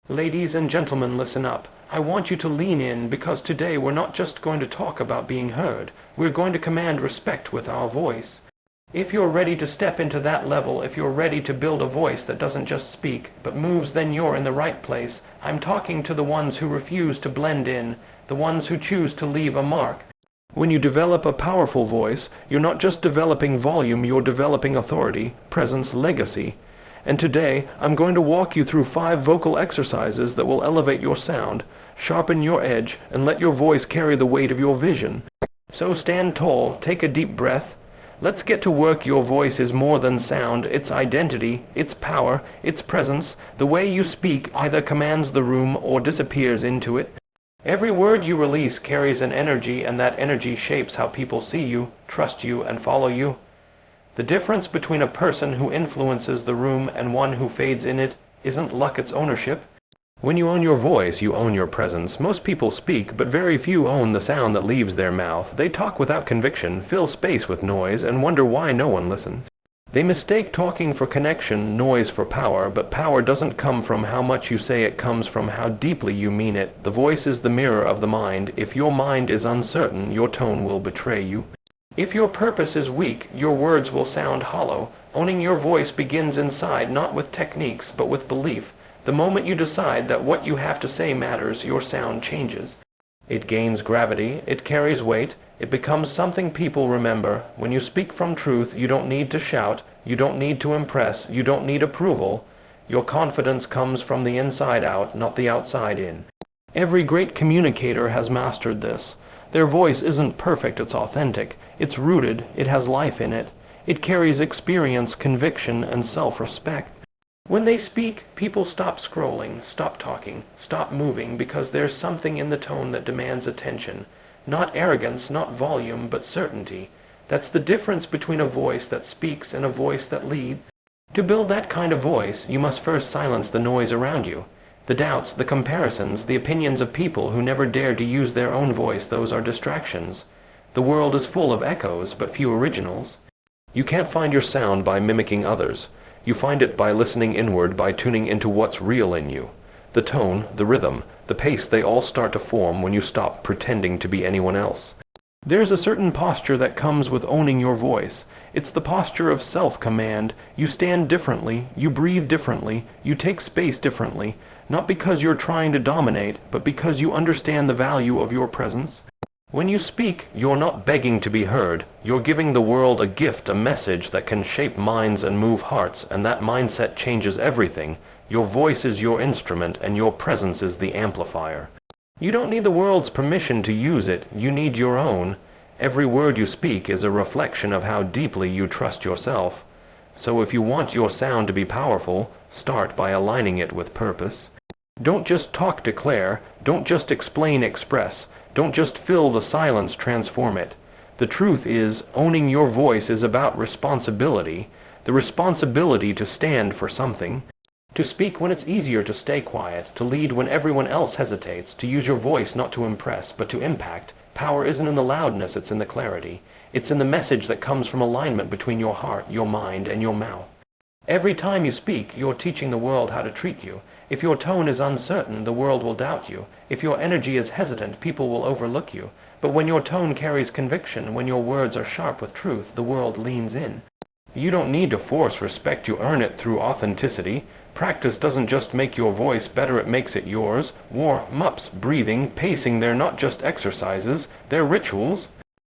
Ladies and gentlemen, listen up. I want you to lean in because today we're not just going to talk about being heard. We're going to command respect with our voice. If you're ready to step into that level, if you're ready to build a voice that doesn't just speak, but moves, then you're in the right place. I'm talking to the ones who refuse to blend in, the ones who choose to leave a mark. When you develop a powerful voice, you're not just developing volume, you're developing authority, presence, legacy. And today, I'm going to walk you through 5 vocal exercises that will elevate your sound, sharpen your edge, and let your voice carry the weight of your vision. So stand tall, take a deep breath. Let's get to work. Your voice is more than sound, it's identity, it's power, it's presence. The way you speak either commands the room or disappears into it. Every word you release carries an energy, and that energy shapes how people see you, trust you, and follow you. The difference between a person who influences the room and one who fades in it isn't luck, it's ownership. When you own your voice, you own your presence. Most people speak, but very few own the sound that leaves their mouth. They talk without conviction, fill space with noise, and wonder why no one listens. They mistake talking for connection, noise for power, but power doesn't come from how much you say, it comes from how deeply you mean it. The voice is the mirror of the mind. If your mind is uncertain, your tone will betray you. If your purpose is weak, your words will sound hollow. Owning your voice begins inside, not with techniques, but with belief. The moment you decide that what you have to say matters, your sound changes. It gains gravity, it carries weight, it becomes something people remember. When you speak from truth, you don't need to shout, you don't need to impress, you don't need approval. Your confidence comes from the inside out, not the outside in. Every great communicator has mastered this. Their voice isn't perfect, it's authentic. It's rooted, it has life in it. It carries experience, conviction, and self-respect. When they speak, people stop scrolling, stop talking, stop moving, because there's something in the tone that demands attention. Not arrogance, not volume, but certainty. That's the difference between a voice that speaks and a voice that leads. To build that kind of voice, you must first silence the noise around you. The doubts, the comparisons, the opinions of people who never dared to use their own voice, those are distractions. The world is full of echoes, but few originals. You can't find your sound by mimicking others. You find it by listening inward, by tuning into what's real in you. The tone, the rhythm, the pace, they all start to form when you stop pretending to be anyone else. There's a certain posture that comes with owning your voice. It's the posture of self-command. You stand differently, you breathe differently, you take space differently, not because you're trying to dominate, but because you understand the value of your presence. When you speak, you're not begging to be heard. You're giving the world a gift, a message that can shape minds and move hearts, and that mindset changes everything. Your voice is your instrument, and your presence is the amplifier. You don't need the world's permission to use it, you need your own. Every word you speak is a reflection of how deeply you trust yourself. So if you want your sound to be powerful, start by aligning it with purpose. Don't just talk, declare. Don't just explain, express. Don't just fill the silence, transform it. The truth is, owning your voice is about responsibility. The responsibility to stand for something. To speak when it's easier to stay quiet, to lead when everyone else hesitates, to use your voice not to impress, but to impact. Power isn't in the loudness, it's in the clarity. It's in the message that comes from alignment between your heart, your mind, and your mouth. Every time you speak, you're teaching the world how to treat you. If your tone is uncertain, the world will doubt you. If your energy is hesitant, people will overlook you. But when your tone carries conviction, when your words are sharp with truth, the world leans in. You don't need to force respect, you earn it through authenticity. Practice doesn't just make your voice better, it makes it yours. Warm-ups, breathing, pacing, they're not just exercises, they're rituals.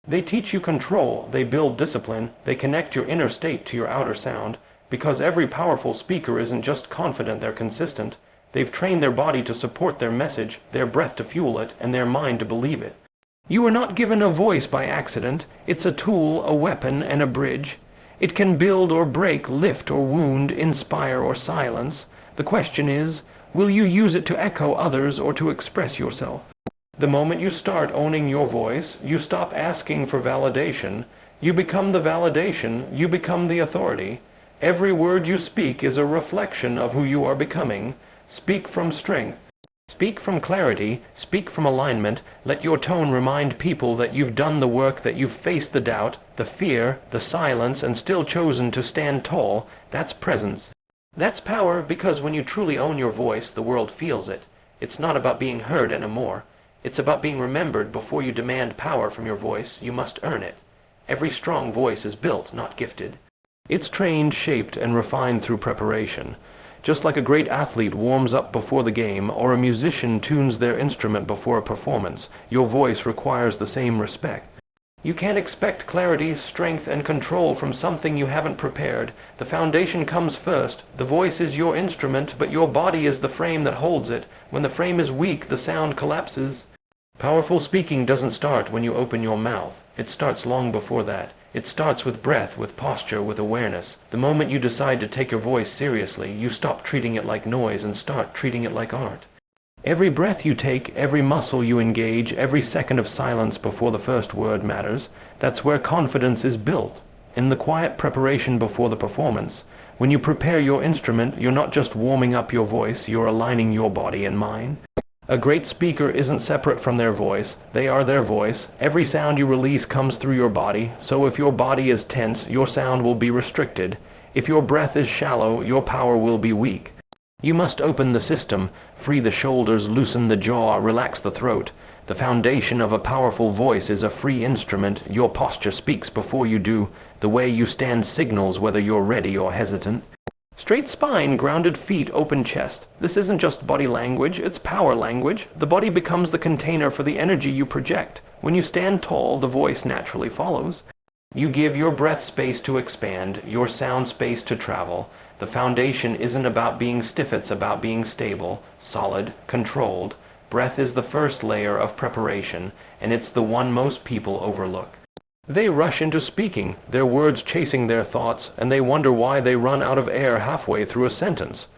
They teach you control, they build discipline, they connect your inner state to your outer sound. Because every powerful speaker isn't just confident, they're consistent. They've trained their body to support their message, their breath to fuel it, and their mind to believe it. You were not given a voice by accident. It's a tool, a weapon, and a bridge. It can build or break, lift or wound, inspire or silence. The question is, will you use it to echo others or to express yourself? The moment you start owning your voice, you stop asking for validation. You become the validation, you become the authority. Every word you speak is a reflection of who you are becoming. Speak from strength. Speak from clarity, speak from alignment. Let your tone remind people that you've done the work, that you've faced the doubt, the fear, the silence, and still chosen to stand tall. That's presence. That's power because when you truly own your voice, the world feels it. It's not about being heard anymore. It's about being remembered. Before you demand power from your voice, you must earn it. Every strong voice is built, not gifted. It's trained, shaped, and refined through preparation. Just like a great athlete warms up before the game, or a musician tunes their instrument before a performance, your voice requires the same respect. You can't expect clarity, strength, and control from something you haven't prepared. The foundation comes first. The voice is your instrument, but your body is the frame that holds it. When the frame is weak, the sound collapses. Powerful speaking doesn't start when you open your mouth. It starts long before that. It starts with breath, with posture, with awareness. The moment you decide to take your voice seriously, you stop treating it like noise and start treating it like art. Every breath you take, every muscle you engage, every second of silence before the first word matters. That's where confidence is built. In the quiet preparation before the performance. When you prepare your instrument, you're not just warming up your voice, you're aligning your body and mind. A great speaker isn't separate from their voice. They are their voice. Every sound you release comes through your body, so if your body is tense, your sound will be restricted. If your breath is shallow, your power will be weak. You must open the system, free the shoulders, loosen the jaw, relax the throat. The foundation of a powerful voice is a free instrument. Your posture speaks before you do. The way you stand signals whether you're ready or hesitant. Straight spine, grounded feet, open chest. This isn't just body language, it's power language. The body becomes the container for the energy you project. When you stand tall, the voice naturally follows. You give your breath space to expand, your sound space to travel. The foundation isn't about being stiff, it's about being stable, solid, controlled. Breath is the first layer of preparation, and it's the one most people overlook. They rush into speaking, their words chasing their thoughts, and they wonder why they run out of air halfway through a sentence.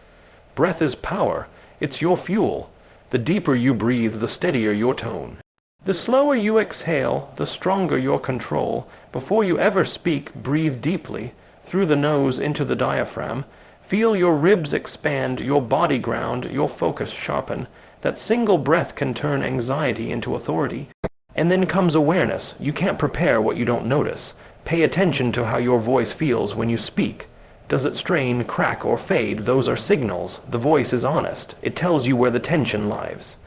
Breath is power. It's your fuel. The deeper you breathe, the steadier your tone. The slower you exhale, the stronger your control. Before you ever speak, breathe deeply, through the nose into the diaphragm. Feel your ribs expand, your body ground, your focus sharpen. That single breath can turn anxiety into authority. And then comes awareness. You can't prepare what you don't notice. Pay attention to how your voice feels when you speak. Does it strain, crack, or fade? Those are signals. The voice is honest. It tells you where the tension lies.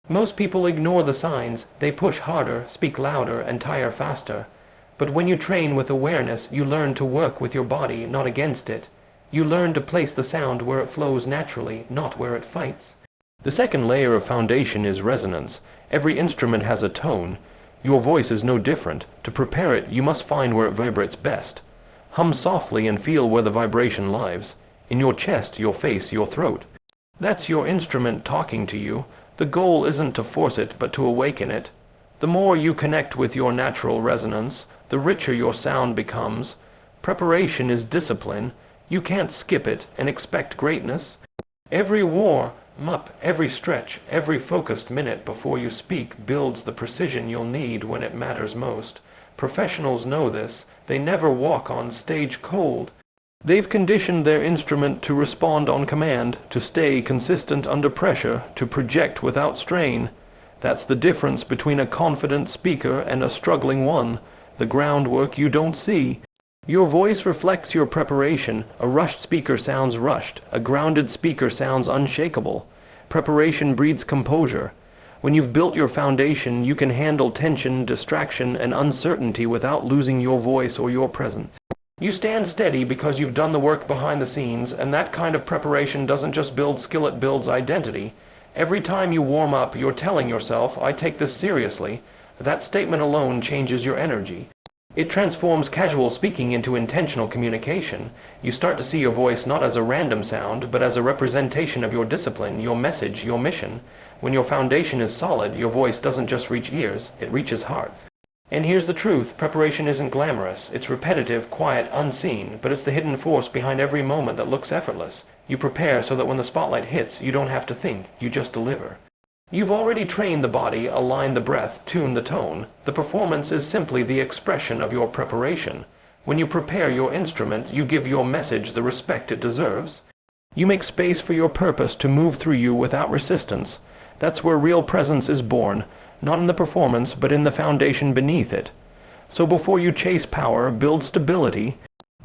Most people ignore the signs. They push harder, speak louder, and tire faster. But when you train with awareness, you learn to work with your body, not against it. You learn to place the sound where it flows naturally, not where it fights. The second layer of foundation is resonance. Every instrument has a tone. Your voice is no different. To prepare it, you must find where it vibrates best. Hum softly and feel where the vibration lives. In your chest, your face, your throat. That's your instrument talking to you. The goal isn't to force it, but to awaken it. The more you connect with your natural resonance, the richer your sound becomes. Preparation is discipline. You can't skip it and expect greatness. Every warm-up, every stretch, every focused minute before you speak builds the precision you'll need when it matters most. Professionals know this. They never walk on stage cold. They've conditioned their instrument to respond on command, to stay consistent under pressure, to project without strain. That's the difference between a confident speaker and a struggling one. The groundwork you don't see. Your voice reflects your preparation. A rushed speaker sounds rushed. A grounded speaker sounds unshakable. Preparation breeds composure. When you've built your foundation, you can handle tension, distraction, and uncertainty without losing your voice or your presence. You stand steady because you've done the work behind the scenes, and that kind of preparation doesn't just build skill, it builds identity. Every time you warm up, you're telling yourself, I take this seriously. That statement alone changes your energy. It transforms casual speaking into intentional communication. You start to see your voice not as a random sound, but as a representation of your discipline, your message, your mission. When your foundation is solid, your voice doesn't just reach ears, it reaches hearts. And here's the truth, preparation isn't glamorous. It's repetitive, quiet, unseen, but it's the hidden force behind every moment that looks effortless. You prepare so that when the spotlight hits, you don't have to think, you just deliver. You've already trained the body, aligned the breath, tuned the tone. The performance is simply the expression of your preparation. When you prepare your instrument, you give your message the respect it deserves. You make space for your purpose to move through you without resistance. That's where real presence is born, not in the performance, but in the foundation beneath it. So before you chase power, build stability.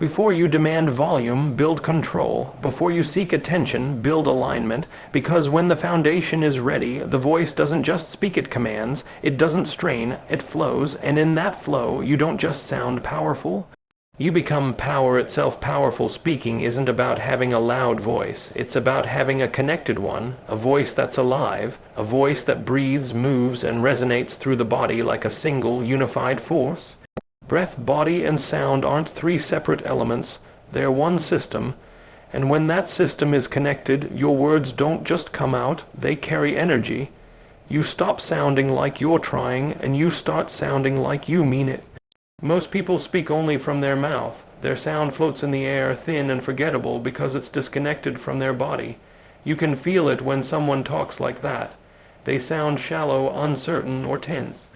Before you demand volume, build control. Before you seek attention, build alignment. Because when the foundation is ready, the voice doesn't just speak, it commands. It doesn't strain, it flows. And in that flow, you don't just sound powerful. You become power itself. Powerful speaking isn't about having a loud voice. It's about having a connected one, a voice that's alive, a voice that breathes, moves, and resonates through the body like a single, unified force. Breath, body, and sound aren't three separate elements. They're one system. And when that system is connected, your words don't just come out, they carry energy. You stop sounding like you're trying, and you start sounding like you mean it. Most people speak only from their mouth. Their sound floats in the air, thin and forgettable, because it's disconnected from their body. You can feel it when someone talks like that. They sound shallow, uncertain, or tense.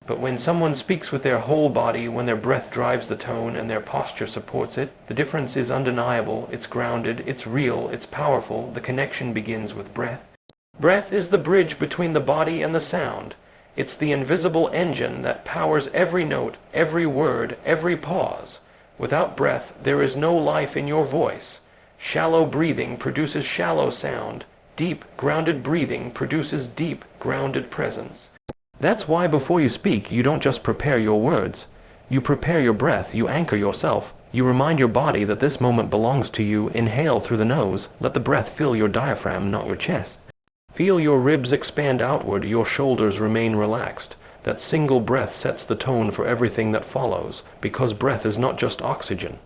But when someone speaks with their whole body, when their breath drives the tone and their posture supports it, the difference is undeniable, it's grounded, it's real, it's powerful. The connection begins with breath. Breath is the bridge between the body and the sound. It's the invisible engine that powers every note, every word, every pause. Without breath, there is no life in your voice. Shallow breathing produces shallow sound. Deep, grounded breathing produces deep, grounded presence. That's why before you speak, you don't just prepare your words. You prepare your breath, you anchor yourself. You remind your body that this moment belongs to you. Inhale through the nose. Let the breath fill your diaphragm, not your chest. Feel your ribs expand outward, your shoulders remain relaxed. That single breath sets the tone for everything that follows, because breath is not just oxygen.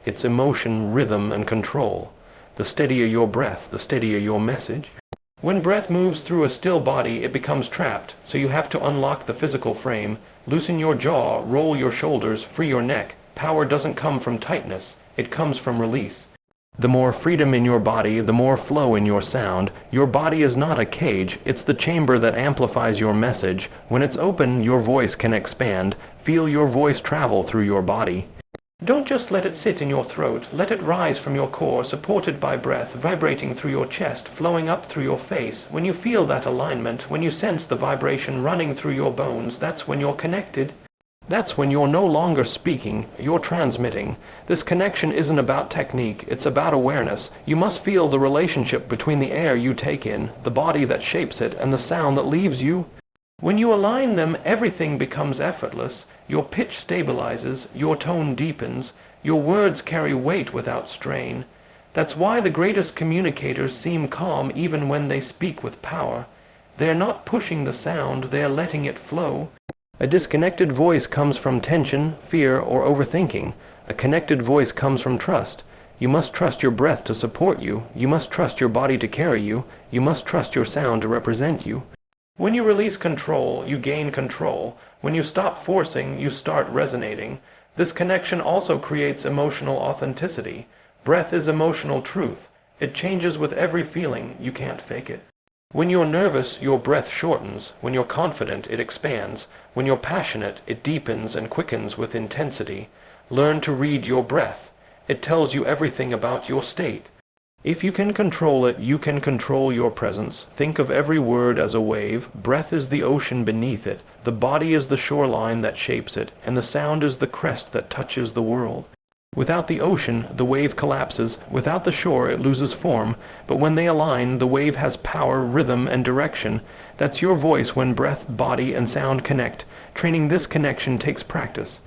It's emotion, rhythm, and control. The steadier your breath, the steadier your message. When breath moves through a still body, it becomes trapped, so you have to unlock the physical frame, loosen your jaw, roll your shoulders, free your neck. Power doesn't come from tightness, it comes from release. The more freedom in your body, the more flow in your sound. Your body is not a cage, it's the chamber that amplifies your message. When it's open, your voice can expand. Feel your voice travel through your body. Don't just let it sit in your throat. Let it rise from your core, supported by breath, vibrating through your chest, flowing up through your face. When you feel that alignment, when you sense the vibration running through your bones, that's when you're connected. That's when you're no longer speaking, you're transmitting. This connection isn't about technique, it's about awareness. You must feel the relationship between the air you take in, the body that shapes it, and the sound that leaves you. When you align them, everything becomes effortless. Your pitch stabilizes, your tone deepens, your words carry weight without strain. That's why the greatest communicators seem calm even when they speak with power. They're not pushing the sound, they're letting it flow. A disconnected voice comes from tension, fear, or overthinking. A connected voice comes from trust. You must trust your breath to support you. You must trust your body to carry you. You must trust your sound to represent you. When you release control, you gain control. When you stop forcing, you start resonating. This connection also creates emotional authenticity. Breath is emotional truth. It changes with every feeling. You can't fake it. When you're nervous, your breath shortens. When you're confident, it expands. When you're passionate, it deepens and quickens with intensity. Learn to read your breath. It tells you everything about your state. If you can control it, you can control your presence. Think of every word as a wave. Breath is the ocean beneath it. The body is the shoreline that shapes it, and the sound is the crest that touches the world. Without the ocean, the wave collapses. Without the shore, it loses form. But when they align, the wave has power, rhythm, and direction. That's your voice when breath, body, and sound connect. Training this connection takes practice.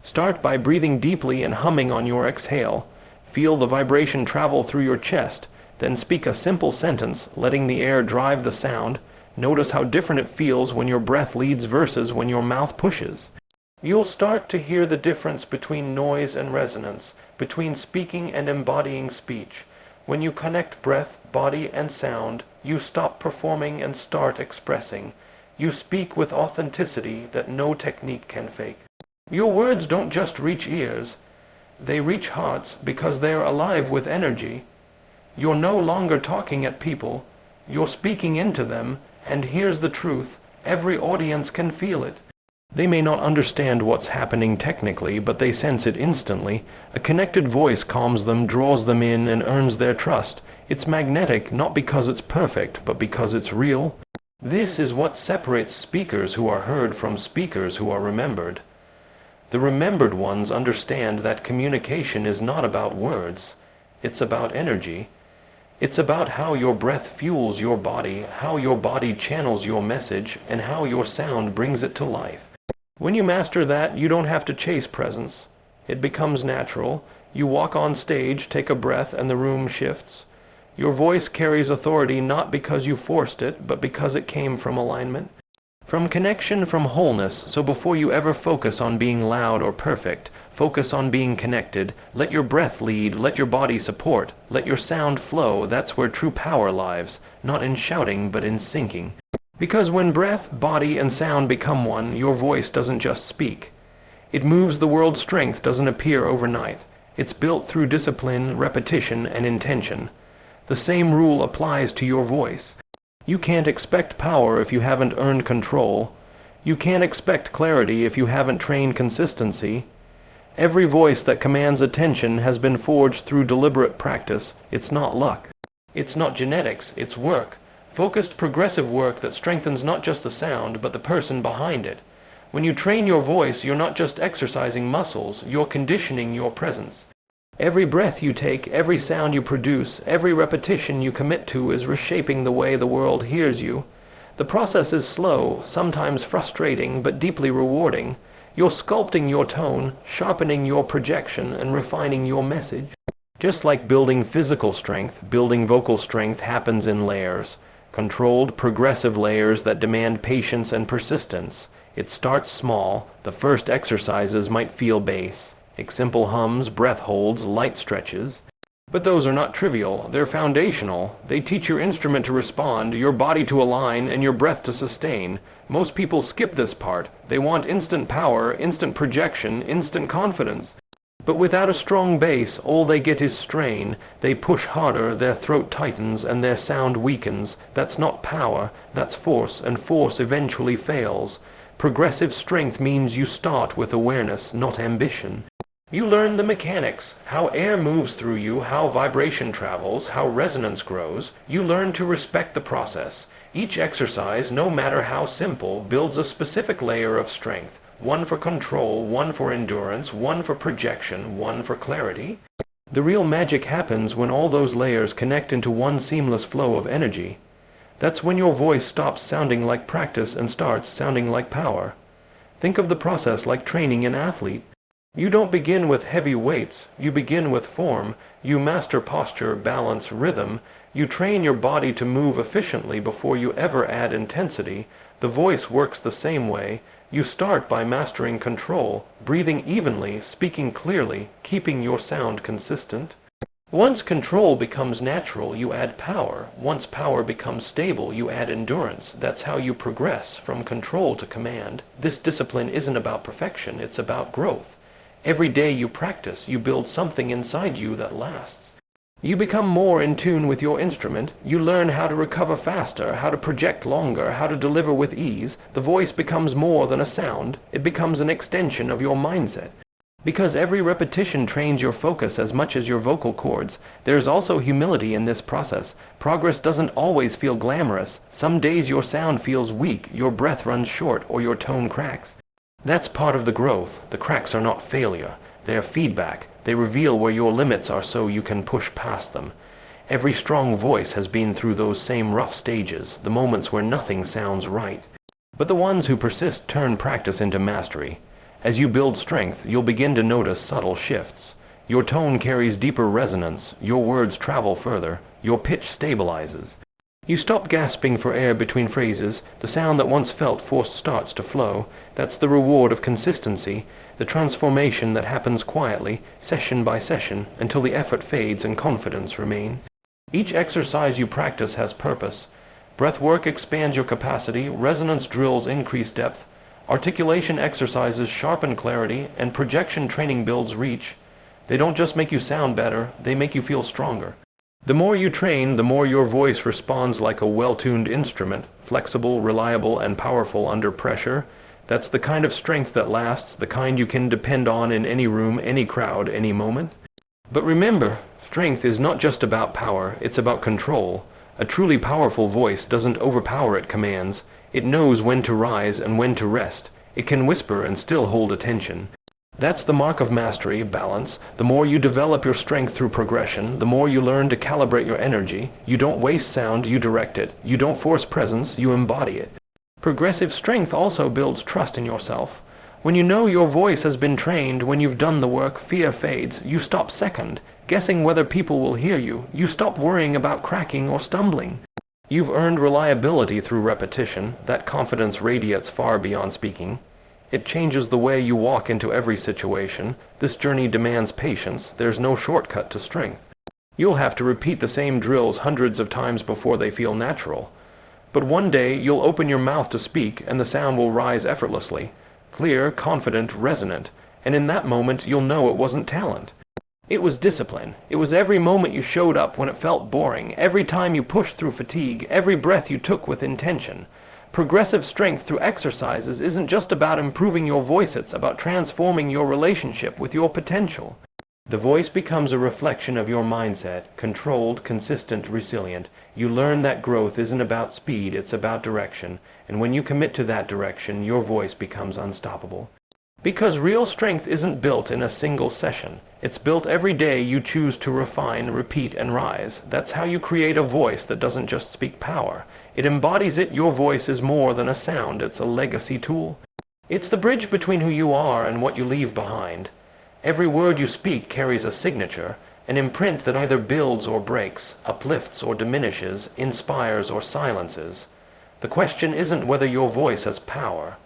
Start by breathing deeply and humming on your exhale. Feel the vibration travel through your chest. Then speak a simple sentence, letting the air drive the sound. Notice how different it feels when your breath leads versus when your mouth pushes. You'll start to hear the difference between noise and resonance, between speaking and embodying speech. When you connect breath, body, and sound, you stop performing and start expressing. You speak with authenticity that no technique can fake. Your words don't just reach ears. They reach hearts because they are alive with energy. You're no longer talking at people. You're speaking into them, and here's the truth. Every audience can feel it. They may not understand what's happening technically, but they sense it instantly. A connected voice calms them, draws them in, and earns their trust. It's magnetic, not because it's perfect, but because it's real. This is what separates speakers who are heard from speakers who are remembered. The remembered ones understand that communication is not about words. It's about energy. It's about how your breath fuels your body, how your body channels your message, and how your sound brings it to life. When you master that, you don't have to chase presence. It becomes natural. You walk on stage, take a breath, and the room shifts. Your voice carries authority not because you forced it, but because it came from alignment. From connection, from wholeness. So before you ever focus on being loud or perfect, focus on being connected. Let your breath lead, let your body support, let your sound flow. That's where true power lies, not in shouting, but in syncing. Because when breath, body, and sound become one, your voice doesn't just speak. It moves. The world's strength doesn't appear overnight. It's built through discipline, repetition, and intention. The same rule applies to your voice. You can't expect power if you haven't earned control. You can't expect clarity if you haven't trained consistency. Every voice that commands attention has been forged through deliberate practice. It's not luck. It's not genetics, it's work. Focused, progressive work that strengthens not just the sound, but the person behind it. When you train your voice, you're not just exercising muscles, you're conditioning your presence. Every breath you take, every sound you produce, every repetition you commit to is reshaping the way the world hears you. The process is slow, sometimes frustrating, but deeply rewarding. You're sculpting your tone, sharpening your projection, and refining your message. Just like building physical strength, building vocal strength happens in layers. Controlled, progressive layers that demand patience and persistence. It starts small. The first exercises might feel base. Simple hums, breath holds, light stretches. But those are not trivial. They're foundational. They teach your instrument to respond, your body to align, and your breath to sustain. Most people skip this part. They want instant power, instant projection, instant confidence. But without a strong base, all they get is strain. They push harder, their throat tightens, and their sound weakens. That's not power, that's force, and force eventually fails. Progressive strength means you start with awareness, not ambition. You learn the mechanics, how air moves through you, how vibration travels, how resonance grows. You learn to respect the process. Each exercise, no matter how simple, builds a specific layer of strength. One for control, one for endurance, one for projection, one for clarity. The real magic happens when all those layers connect into one seamless flow of energy. That's when your voice stops sounding like practice and starts sounding like power. Think of the process like training an athlete. You don't begin with heavy weights, you begin with form. You master posture, balance, rhythm. You train your body to move efficiently before you ever add intensity. The voice works the same way. You start by mastering control, breathing evenly, speaking clearly, keeping your sound consistent. Once control becomes natural, you add power. Once power becomes stable, you add endurance. That's how you progress from control to command. This discipline isn't about perfection, it's about growth. Every day you practice, you build something inside you that lasts. You become more in tune with your instrument. You learn how to recover faster, how to project longer, how to deliver with ease. The voice becomes more than a sound. It becomes an extension of your mindset. Because every repetition trains your focus as much as your vocal cords, there's also humility in this process. Progress doesn't always feel glamorous. Some days your sound feels weak, your breath runs short, or your tone cracks. That's part of the growth. The cracks are not failure. They are feedback. They reveal where your limits are so you can push past them. Every strong voice has been through those same rough stages, the moments where nothing sounds right. But the ones who persist turn practice into mastery. As you build strength, you'll begin to notice subtle shifts. Your tone carries deeper resonance, your words travel further, your pitch stabilizes. You stop gasping for air between phrases. The sound that once felt forced starts to flow. That's the reward of consistency, the transformation that happens quietly, session by session, until the effort fades and confidence remains. Each exercise you practice has purpose. Breath work expands your capacity, resonance drills increase depth, articulation exercises sharpen clarity, and projection training builds reach. They don't just make you sound better, they make you feel stronger. The more you train, the more your voice responds like a well-tuned instrument, flexible, reliable, and powerful under pressure. That's the kind of strength that lasts, the kind you can depend on in any room, any crowd, any moment. But remember, strength is not just about power, it's about control. A truly powerful voice doesn't overpower at commands. It knows when to rise and when to rest. It can whisper and still hold attention. That's the mark of mastery, balance. The more you develop your strength through progression, the more you learn to calibrate your energy. You don't waste sound, you direct it. You don't force presence, you embody it. Progressive strength also builds trust in yourself. When you know your voice has been trained, when you've done the work, fear fades. You stop second, guessing whether people will hear you. You stop worrying about cracking or stumbling. You've earned reliability through repetition. That confidence radiates far beyond speaking. It changes the way you walk into every situation. This journey demands patience. There's no shortcut to strength. You'll have to repeat the same drills hundreds of times before they feel natural. But one day you'll open your mouth to speak and the sound will rise effortlessly. Clear, confident, resonant. And in that moment you'll know it wasn't talent. It was discipline. It was every moment you showed up when it felt boring, every time you pushed through fatigue, every breath you took with intention. Progressive strength through exercises isn't just about improving your voice, it's about transforming your relationship with your potential. The voice becomes a reflection of your mindset, controlled, consistent, resilient. You learn that growth isn't about speed, it's about direction, and when you commit to that direction, your voice becomes unstoppable. Because real strength isn't built in a single session. It's built every day you choose to refine, repeat, and rise. That's how you create a voice that doesn't just speak power. It embodies it. Your voice is more than a sound. It's a legacy tool. It's the bridge between who you are and what you leave behind. Every word you speak carries a signature, an imprint that either builds or breaks, uplifts or diminishes, inspires or silences. The question isn't whether your voice has power.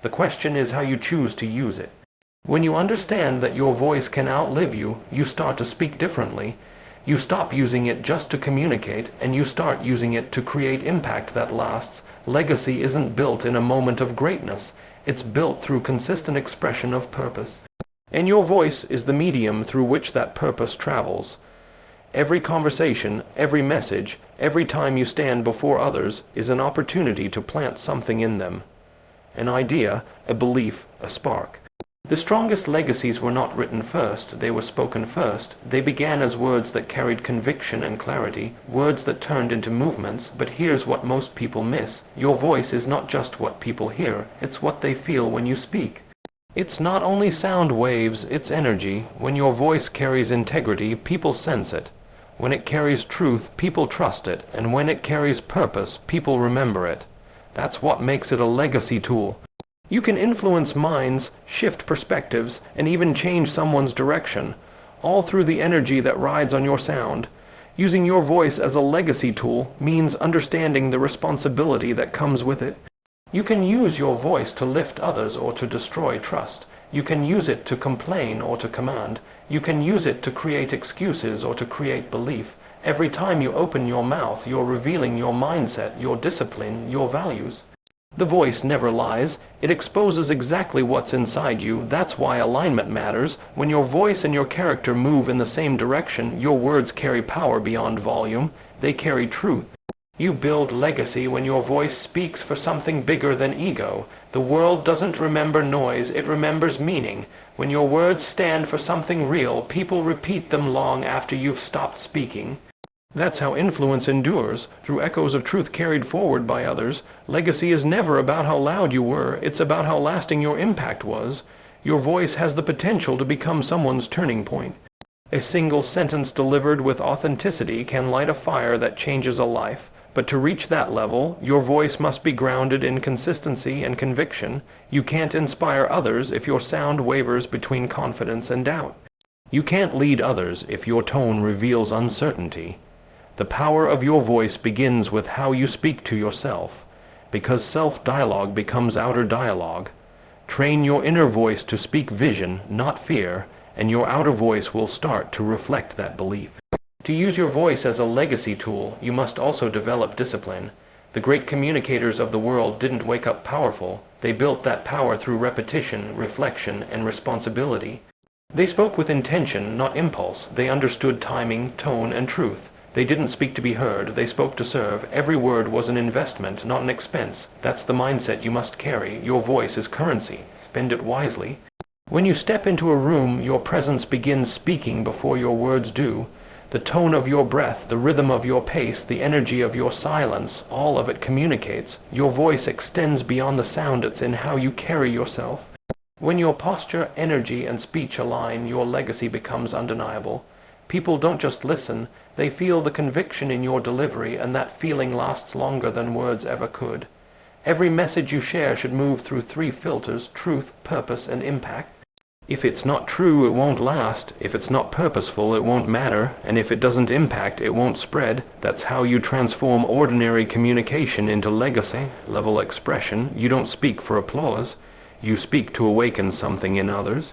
The question is how you choose to use it. When you understand that your voice can outlive you, you start to speak differently. You stop using it just to communicate, and you start using it to create impact that lasts. Legacy isn't built in a moment of greatness. It's built through consistent expression of purpose. And your voice is the medium through which that purpose travels. Every conversation, every message, every time you stand before others is an opportunity to plant something in them. An idea, a belief, a spark. The strongest legacies were not written first, they were spoken first. They began as words that carried conviction and clarity, words that turned into movements. But here's what most people miss. Your voice is not just what people hear, it's what they feel when you speak. It's not only sound waves, it's energy. When your voice carries integrity, people sense it. When it carries truth, people trust it. And when it carries purpose, people remember it. That's what makes it a legacy tool. You can influence minds, shift perspectives, and even change someone's direction, all through the energy that rides on your sound. Using your voice as a legacy tool means understanding the responsibility that comes with it. You can use your voice to lift others or to destroy trust. You can use it to complain or to command. You can use it to create excuses or to create belief. Every time you open your mouth, you're revealing your mindset, your discipline, your values. The voice never lies. It exposes exactly what's inside you. That's why alignment matters. When your voice and your character move in the same direction, your words carry power beyond volume. They carry truth. You build legacy when your voice speaks for something bigger than ego. The world doesn't remember noise, it remembers meaning. When your words stand for something real, people repeat them long after you've stopped speaking. That's how influence endures, through echoes of truth carried forward by others. Legacy is never about how loud you were, it's about how lasting your impact was. Your voice has the potential to become someone's turning point. A single sentence delivered with authenticity can light a fire that changes a life. But to reach that level, your voice must be grounded in consistency and conviction. You can't inspire others if your sound wavers between confidence and doubt. You can't lead others if your tone reveals uncertainty. The power of your voice begins with how you speak to yourself, because self-dialogue becomes outer dialogue. Train your inner voice to speak vision, not fear, and your outer voice will start to reflect that belief. To use your voice as a legacy tool, you must also develop discipline. The great communicators of the world didn't wake up powerful. They built that power through repetition, reflection, and responsibility. They spoke with intention, not impulse. They understood timing, tone, and truth. They didn't speak to be heard, they spoke to serve. Every word was an investment, not an expense. That's the mindset you must carry. Your voice is currency. Spend it wisely. When you step into a room, your presence begins speaking before your words do. The tone of your breath, the rhythm of your pace, the energy of your silence, all of it communicates. Your voice extends beyond the sound, it's in how you carry yourself. When your posture, energy, and speech align, your legacy becomes undeniable. People don't just listen, they feel the conviction in your delivery, and that feeling lasts longer than words ever could. Every message you share should move through 3 filters: truth, purpose, and impact. If it's not true, it won't last. If it's not purposeful, it won't matter. And if it doesn't impact, it won't spread. That's how you transform ordinary communication into legacy-level expression. You don't speak for applause. You speak to awaken something in others.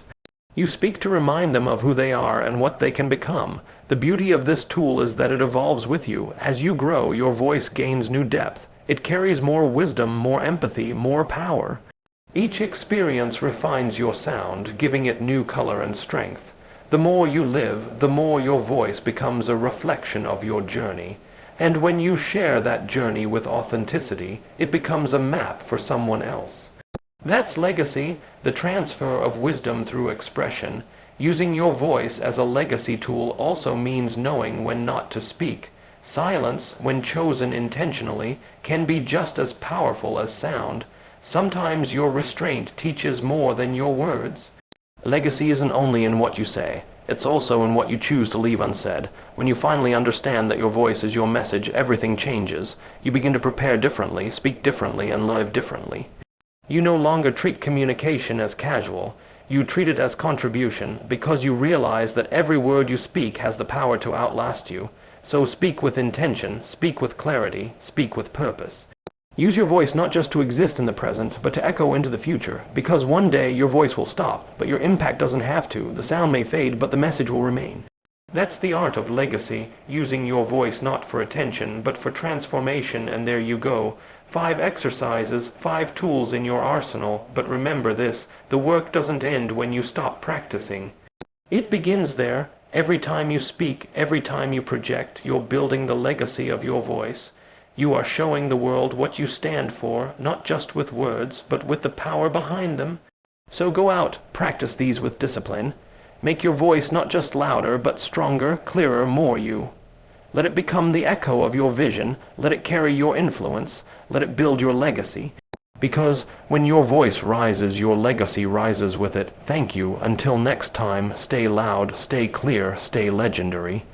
You speak to remind them of who they are and what they can become. The beauty of this tool is that it evolves with you. As you grow, your voice gains new depth. It carries more wisdom, more empathy, more power. Each experience refines your sound, giving it new color and strength. The more you live, the more your voice becomes a reflection of your journey. And when you share that journey with authenticity, it becomes a map for someone else. That's legacy, the transfer of wisdom through expression. Using your voice as a legacy tool also means knowing when not to speak. Silence, when chosen intentionally, can be just as powerful as sound. Sometimes your restraint teaches more than your words. Legacy isn't only in what you say, it's also in what you choose to leave unsaid. When you finally understand that your voice is your message, everything changes. You begin to prepare differently, speak differently, and live differently. You no longer treat communication as casual. You treat it as contribution, because you realize that every word you speak has the power to outlast you. So speak with intention, speak with clarity, speak with purpose. Use your voice not just to exist in the present, but to echo into the future, because one day your voice will stop, but your impact doesn't have to. The sound may fade, but the message will remain. That's the art of legacy, using your voice not for attention, but for transformation, and there you go. 5 exercises, 5 tools in your arsenal, but remember this, the work doesn't end when you stop practicing. It begins there. Every time you speak, every time you project, you're building the legacy of your voice. You are showing the world what you stand for, not just with words, but with the power behind them. So go out, practice these with discipline. Make your voice not just louder, but stronger, clearer, more you. Let it become the echo of your vision. Let it carry your influence. Let it build your legacy. Because when your voice rises, your legacy rises with it. Thank you. Until next time, stay loud, stay clear, stay legendary.